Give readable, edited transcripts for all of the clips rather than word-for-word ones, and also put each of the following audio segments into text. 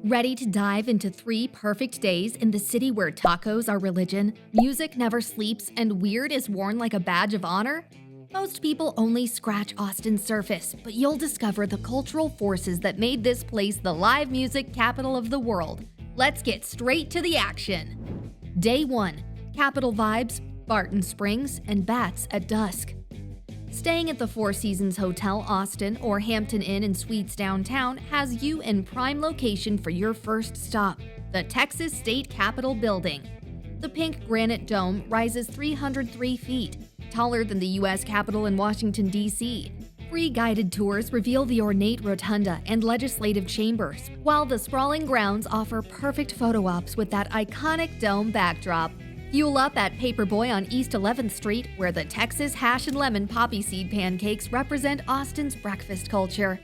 Ready to dive into 3 perfect days in the city where tacos are religion, music never sleeps, and weird is worn like a badge of honor? Most people only scratch Austin's surface, but you'll discover the cultural forces that made this place the live music capital of the world. Let's get straight to the action. Day 1. Capitol vibes, Barton Springs, and bats at dusk. Staying at the Four Seasons Hotel Austin or Hampton Inn and Suites downtown has you in prime location for your first stop, the Texas State Capitol Building. The pink granite dome rises 303 feet, taller than the U.S. Capitol in Washington, D.C. Free guided tours reveal the ornate rotunda and legislative chambers, while the sprawling grounds offer perfect photo ops with that iconic dome backdrop. Fuel up at Paperboy on East 11th Street, where the Texas hash and lemon poppy seed pancakes represent Austin's breakfast culture.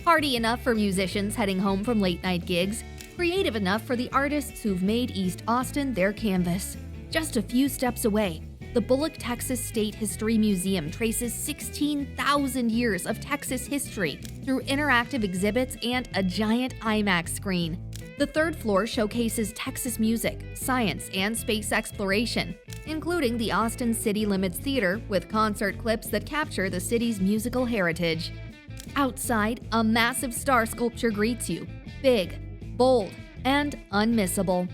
Party enough for musicians heading home from late-night gigs, creative enough for the artists who've made East Austin their canvas. Just a few steps away, the Bullock, Texas State History Museum traces 16,000 years of Texas history through interactive exhibits and a giant IMAX screen. The third floor showcases Texas music, science, and space exploration, including the Austin City Limits Theater with concert clips that capture the city's musical heritage. Outside, a massive star sculpture greets you, big, bold, and unmissable.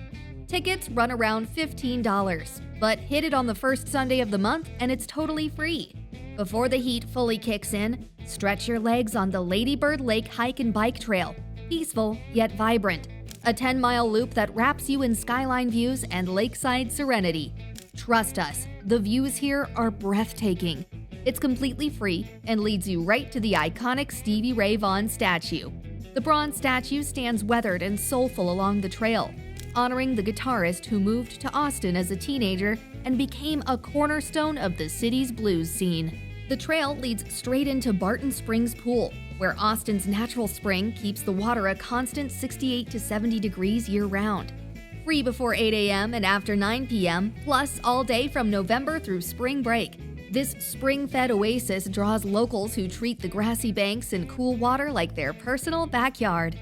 Tickets run around $15, but hit it on the first Sunday of the month and it's totally free. Before the heat fully kicks in, stretch your legs on the Lady Bird Lake hike and bike trail, peaceful yet vibrant. A 10-mile loop that wraps you in skyline views and lakeside serenity. Trust us, the views here are breathtaking. It's completely free and leads you right to the iconic Stevie Vaughan statue. The bronze statue stands weathered and soulful along the trail, honoring the guitarist who moved to Austin as a teenager and became a cornerstone of the city's blues scene. The trail leads straight into Barton Springs Pool, where Austin's natural spring keeps the water a constant 68 to 70 degrees year-round. Free before 8 a.m. and after 9 p.m., plus all day from November through spring break. This spring-fed oasis draws locals who treat the grassy banks and cool water like their personal backyard.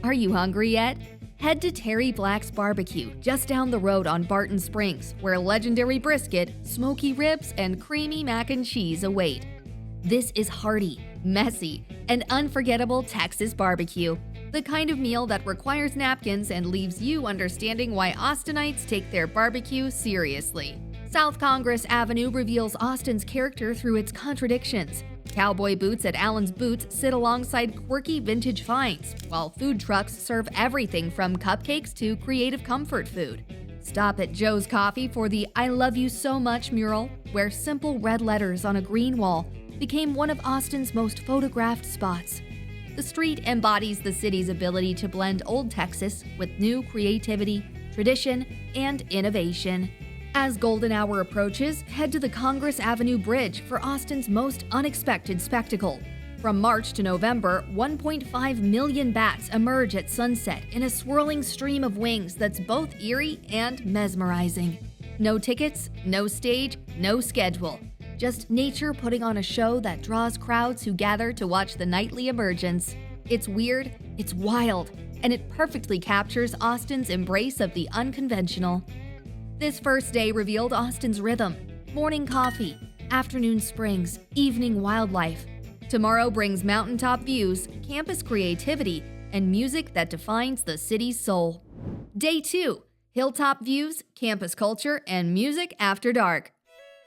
Are you hungry yet? Head to Terry Black's Barbecue just down the road on Barton Springs, where legendary brisket, smoky ribs, and creamy mac and cheese await. This is hearty, messy, and unforgettable Texas barbecue, the kind of meal that requires napkins and leaves you understanding why Austinites take their barbecue seriously. South Congress Avenue reveals Austin's character through its contradictions. Cowboy boots at Allen's Boots sit alongside quirky vintage finds, while food trucks serve everything from cupcakes to creative comfort food. Stop at Joe's Coffee for the I Love You So Much mural, where simple red letters on a green wall became one of Austin's most photographed spots. The street embodies the city's ability to blend old Texas with new creativity, tradition, and innovation. As golden hour approaches, head to the Congress Avenue Bridge for Austin's most unexpected spectacle. From March to November, 1.5 million bats emerge at sunset in a swirling stream of wings that's both eerie and mesmerizing. No tickets, no stage, no schedule. Just nature putting on a show that draws crowds who gather to watch the nightly emergence. It's weird, it's wild, and it perfectly captures Austin's embrace of the unconventional. This first day revealed Austin's rhythm: morning coffee, afternoon springs, evening wildlife. Tomorrow brings mountaintop views, campus creativity, and music that defines the city's soul. Day 2. Hilltop views, campus culture, and music after dark.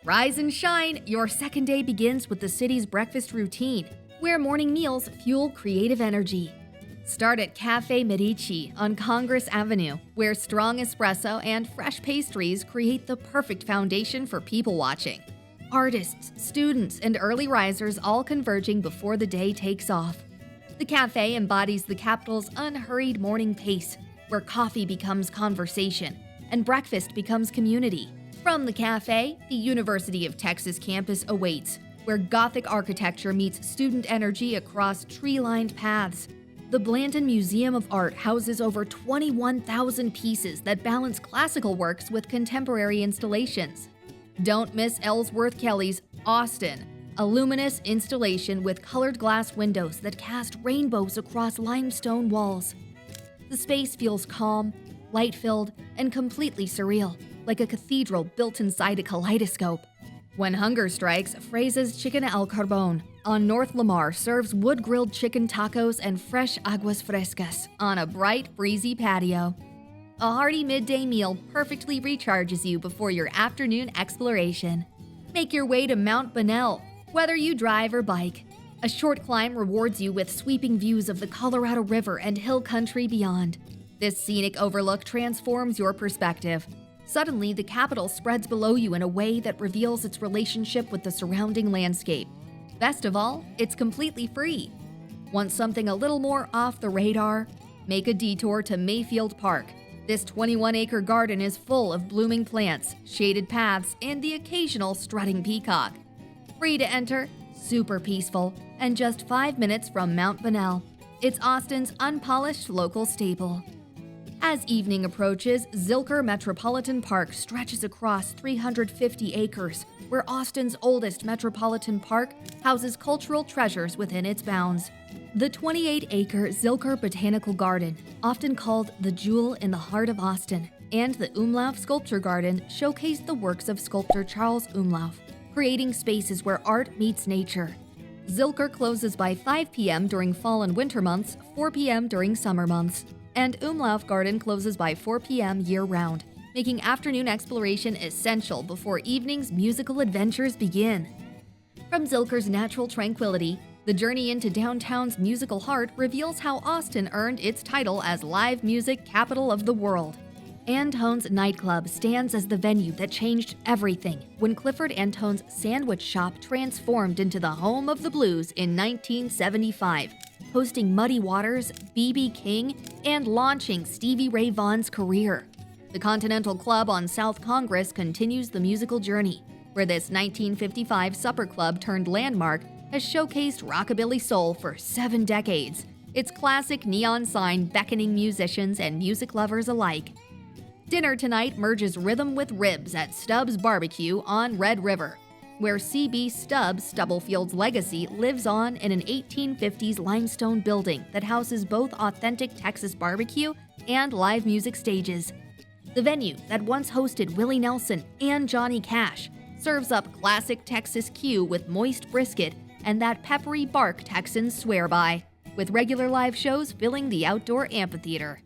Rise and shine! Your second day begins with the city's breakfast routine, where morning meals fuel creative energy. Start at Café Medici on Congress Avenue, where strong espresso and fresh pastries create the perfect foundation for people watching. Artists, students, and early risers all converging before the day takes off. The cafe embodies the capital's unhurried morning pace, where coffee becomes conversation and breakfast becomes community. From the cafe, the University of Texas campus awaits, where Gothic architecture meets student energy across tree-lined paths. The Blandon Museum of Art houses over 21,000 pieces that balance classical works with contemporary installations. Don't miss Ellsworth Kelly's Austin, a luminous installation with colored glass windows that cast rainbows across limestone walls. The space feels calm, light-filled, and completely surreal, like a cathedral built inside a kaleidoscope. When hunger strikes, Fraise's Chicken al Carbone on North Lamar serves wood-grilled chicken tacos and fresh aguas frescas on a bright, breezy patio. A hearty midday meal perfectly recharges you before your afternoon exploration. Make your way to Mount Bonnell, whether you drive or bike. A short climb rewards you with sweeping views of the Colorado River and hill country beyond. This scenic overlook transforms your perspective. Suddenly, the capital spreads below you in a way that reveals its relationship with the surrounding landscape. Best of all, it's completely free. Want something a little more off the radar? Make a detour to Mayfield Park. This 21-acre garden is full of blooming plants, shaded paths, and the occasional strutting peacock. Free to enter, super peaceful, and just 5 minutes from Mount Bonnell. It's Austin's unpolished local staple. As evening approaches, Zilker Metropolitan Park stretches across 350 acres, where Austin's oldest metropolitan park houses cultural treasures within its bounds. The 28-acre Zilker Botanical Garden, often called the jewel in the heart of Austin, and the Umlauf Sculpture Garden showcase the works of sculptor Charles Umlauf, creating spaces where art meets nature. Zilker closes by 5 p.m. during fall and winter months, 4 p.m. during summer months, and Umlauf Garden closes by 4 p.m. year-round, making afternoon exploration essential before evening's musical adventures begin. From Zilker's natural tranquility, the journey into downtown's musical heart reveals how Austin earned its title as live music capital of the world. Antone's nightclub stands as the venue that changed everything when Clifford Antone's sandwich shop transformed into the home of the blues in 1975, hosting Muddy Waters, B.B. King, and launching Stevie Ray Vaughan's career. The Continental Club on South Congress continues the musical journey, where this 1955 supper club turned landmark has showcased rockabilly soul for 7 decades, its classic neon sign beckoning musicians and music lovers alike. Dinner tonight merges rhythm with ribs at Stubbs Barbecue on Red River, where C.B. Stubbs Stubblefield's legacy lives on in an 1850s limestone building that houses both authentic Texas barbecue and live music stages. The venue that once hosted Willie Nelson and Johnny Cash serves up classic Texas Q with moist brisket and that peppery bark Texans swear by, with regular live shows filling the outdoor amphitheater.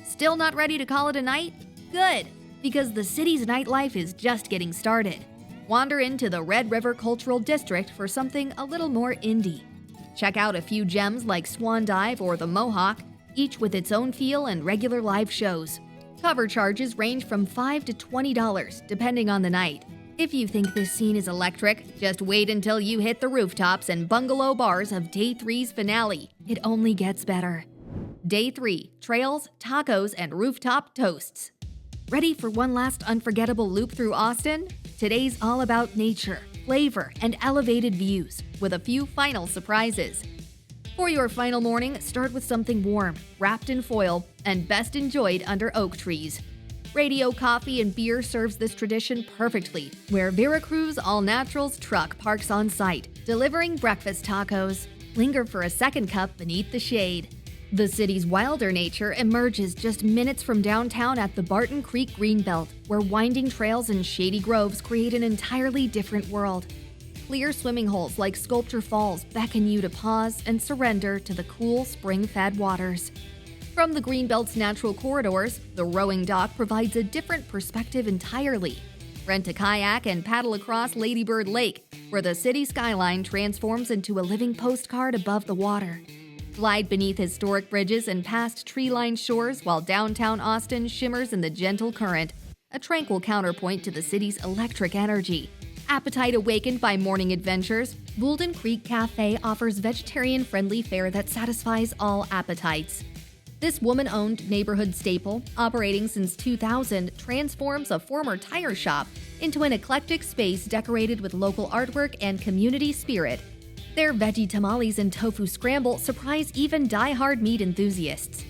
Still not ready to call it a night? Good, because the city's nightlife is just getting started. Wander into the Red River Cultural District for something a little more indie. Check out a few gems like Swan Dive or the Mohawk, each with its own feel and regular live shows. Cover charges range from $5 to $20, depending on the night. If you think this scene is electric, just wait until you hit the rooftops and bungalow bars of Day 3's finale. It only gets better. Day 3, trails, tacos, and rooftop toasts. Ready for one last unforgettable loop through Austin? Today's all about nature, flavor, and elevated views, with a few final surprises. For your final morning, start with something warm, wrapped in foil, and best enjoyed under oak trees. Radio Coffee and Beer serves this tradition perfectly, where Veracruz All Naturals truck parks on site, delivering breakfast tacos. Linger for a second cup beneath the shade. The city's wilder nature emerges just minutes from downtown at the Barton Creek Greenbelt, where winding trails and shady groves create an entirely different world. Clear swimming holes like Sculpture Falls beckon you to pause and surrender to the cool spring-fed waters. From the Greenbelt's natural corridors, the rowing dock provides a different perspective entirely. Rent a kayak and paddle across Lady Bird Lake, where the city skyline transforms into a living postcard above the water. Glide beneath historic bridges and past tree-lined shores while downtown Austin shimmers in the gentle current, a tranquil counterpoint to the city's electric energy. Appetite awakened by morning adventures, Boulden Creek Cafe offers vegetarian-friendly fare that satisfies all appetites. This woman-owned neighborhood staple, operating since 2000, transforms a former tire shop into an eclectic space decorated with local artwork and community spirit. Their veggie tamales and tofu scramble surprise even die-hard meat enthusiasts.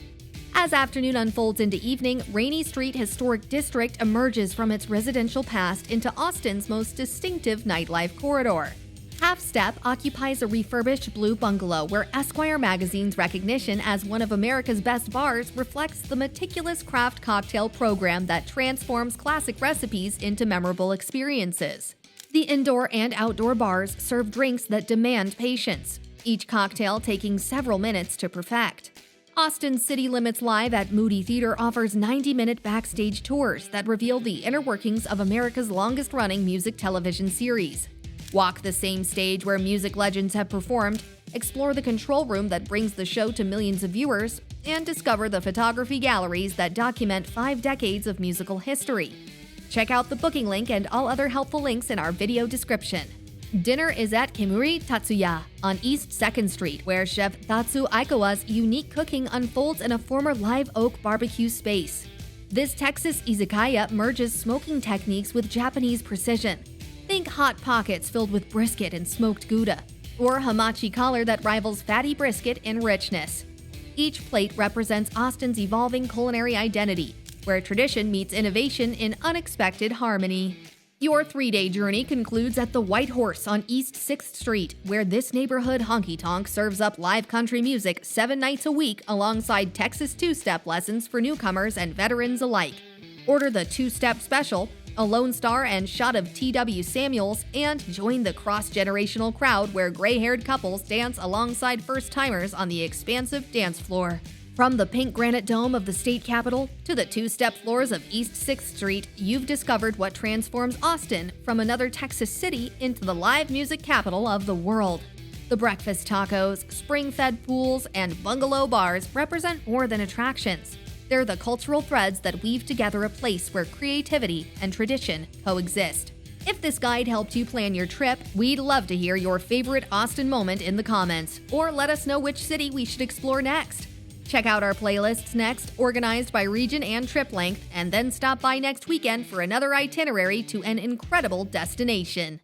As afternoon unfolds into evening, Rainy Street Historic District emerges from its residential past into Austin's most distinctive nightlife corridor. Half Step occupies a refurbished blue bungalow where Esquire magazine's recognition as one of America's best bars reflects the meticulous craft cocktail program that transforms classic recipes into memorable experiences. The indoor and outdoor bars serve drinks that demand patience, each cocktail taking several minutes to perfect. Austin's City Limits Live at Moody Theater offers 90-minute backstage tours that reveal the inner workings of America's longest-running music television series. Walk the same stage where music legends have performed, explore the control room that brings the show to millions of viewers, and discover the photography galleries that document 5 decades of musical history. Check out the booking link and all other helpful links in our video description. Dinner is at Kemuri Tatsuya on East 2nd Street, where Chef Tatsu Aikawa's unique cooking unfolds in a former live oak barbecue space. This Texas izakaya merges smoking techniques with Japanese precision. Think hot pockets filled with brisket and smoked Gouda, or hamachi collar that rivals fatty brisket in richness. Each plate represents Austin's evolving culinary identity, where tradition meets innovation in unexpected harmony. Your 3-day journey concludes at the White Horse on East 6th Street, where this neighborhood honky-tonk serves up live country music 7 nights a week alongside Texas two-step lessons for newcomers and veterans alike. Order the two-step special, a Lone Star and shot of T.W. Samuels, and join the cross-generational crowd where gray-haired couples dance alongside first-timers on the expansive dance floor. From the pink granite dome of the state capitol to the two-step floors of East 6th Street, you've discovered what transforms Austin from another Texas city into the live music capital of the world. The breakfast tacos, spring-fed pools, and bungalow bars represent more than attractions. They're the cultural threads that weave together a place where creativity and tradition coexist. If this guide helped you plan your trip, we'd love to hear your favorite Austin moment in the comments, or let us know which city we should explore next. Check out our playlists next, organized by region and trip length, and then stop by next weekend for another itinerary to an incredible destination.